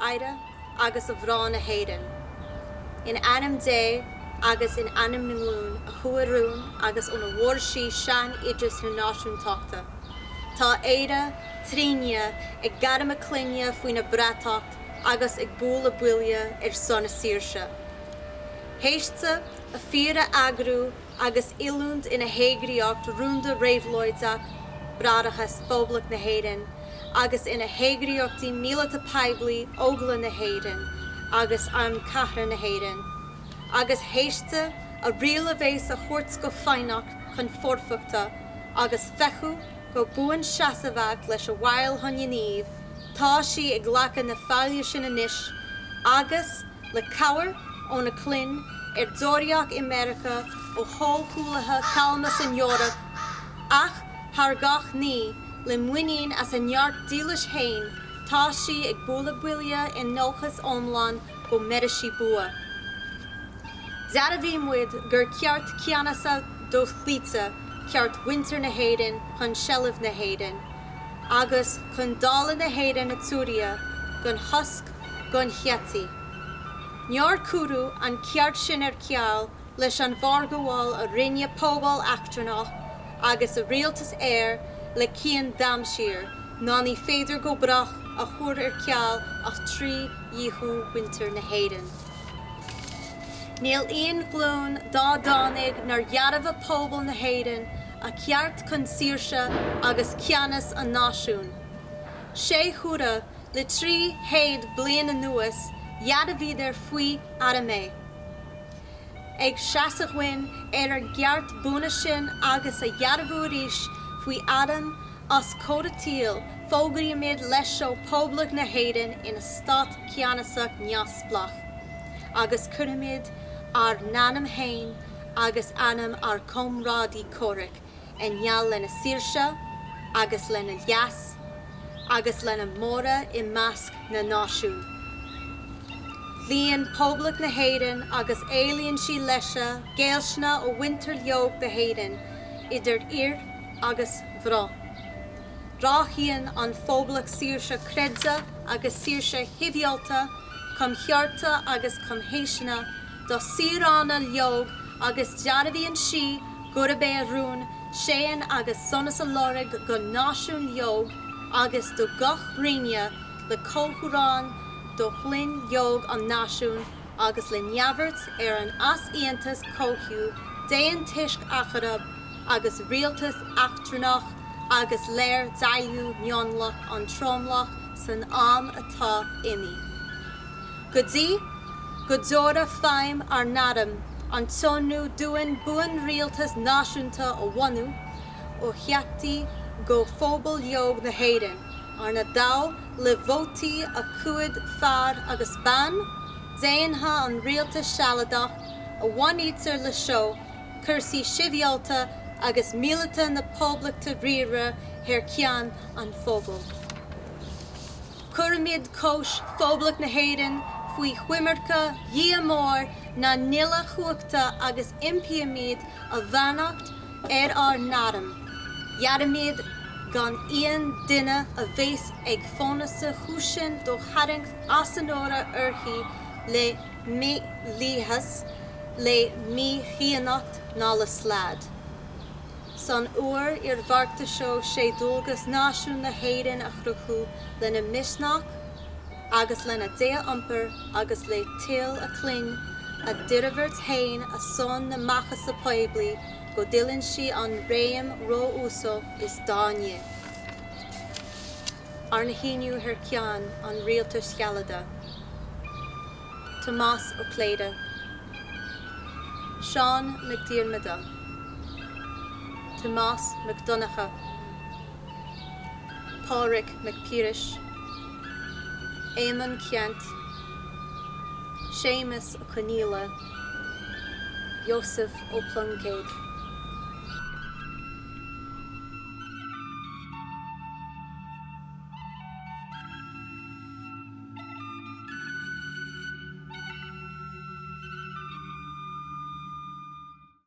aire agus a bhrán na héireann. In anam dé agus in anam na glún a chuarún agus ón a bhórsaí sean idris na náisiúntáachta. Tá éire tríne ag garam a clinne faoin na bratacht agus ag búl a buile son a saoirse. Héiste a fíre agrú agus ilúnt ina héigeacht rúnda réimhlóideach bradachas Poblacht na héireann agus ina héigeachtaí míleata peibli ógla na héireann agus an cahra na héireann. Agus héiste a riala bhéis a chuirt go fáinach chun forfachta agus fechu go buan seasamhaach leis a bhail honneníomh tá sí ag ghlacadh na fáilte sin anois agus le cabhar ó na clin dóireach America ó thóchúlathe calmas in Eorop ach thar gach ní le muiníonn as a neart dílis hain tá sí ag búla buile in nóchas ómláin go meirisidh bua. Dead a bhí muid gur ceart ceannasa do chlíte ceart winter na héireann chun seileamh na héireann agus chun dála na héireann na túria gon hosc gon cheataí. Neor cúrú an ceart sin ceall leis an bhar go bháil a rinne pobal achtarnach agus a rialtas air le cían damsir ná ní féidir go brach a chuir ceall ach trí dhíthú winter na héireann. Níl aon glún dá dánig nar ghearmh a pobal na héireann a ceart chun saoirse agus ceannas an náisiún. Sé chura le 300 bliana nuas Yadavid faoi aramé. Ag seasamhain ar geart buna sin agus a yadavúris faoi adam as códatíal fógraíimiid leis seo Poblacht na héireann ina stát ceannasach neasplach. Agus cuireimiid ar nanam hain agus anam ar comrádí córic en neall lena saoirse agus lena leas agus lena móra I measc na náisiún. Bhíonn Poblacht na héireann agus éilíonn sí leise Gaeilge ó winter leog na héireann idir ir agus bhrá. Ráthíonn an Poblacht saoirse creidte agus saoirse hibialta chum chearta agus chum héisina do siaránna leog agus dearabhíonn sí gurabé a rún séan agus sonas a lorig go náisiún leog agus do gach riine le cóthúrán do chlin leog an náisiún agus le neabhart ar an as-íontas cóthú déan tuisc acharab agus rialtas achtarnach agus léir dailú neonlach an tromlach san am atá imi. Go dtí, go dóra feim ar nadam an tónú dúin buan rialtas náisiúnta ó bhainú ó cheachtaí go phobal leog na héireann ar na dá le bhótaí a cuid fearr agus ban, déantha an rialtas sealadach a bhainnítear le seo cursaí sibhialta agus míleata na Poblaachta riire ar ceann an phobal. Cuireimiid cóis Poblacht na héireann faoi chuimirce dhiamór na nila chuachta agus impiaimiid a bheannacht ar nadam. Yadamid gan íon duine a bhés ag fónasa chúsin do charingt asanóra urthaí le mí líthas le mí chianacht ná le slád. San uair ar bharta seo sé dulgas náisiún na héireann a chruthú lena misnach agus lena dé ampar agus le til a cling a dirivert hain a son na machas a poibli go dilinn sí an réim ró úsó is dáine. Ar na híniú her ceann an rialtar scealada. Tomás ó Cléide. Sean McDiarmada. Tomás McDonagha. Pádraig McPíris. Éamon Ceant. Séamus ó Coníla. Joseph ó Plungcéid.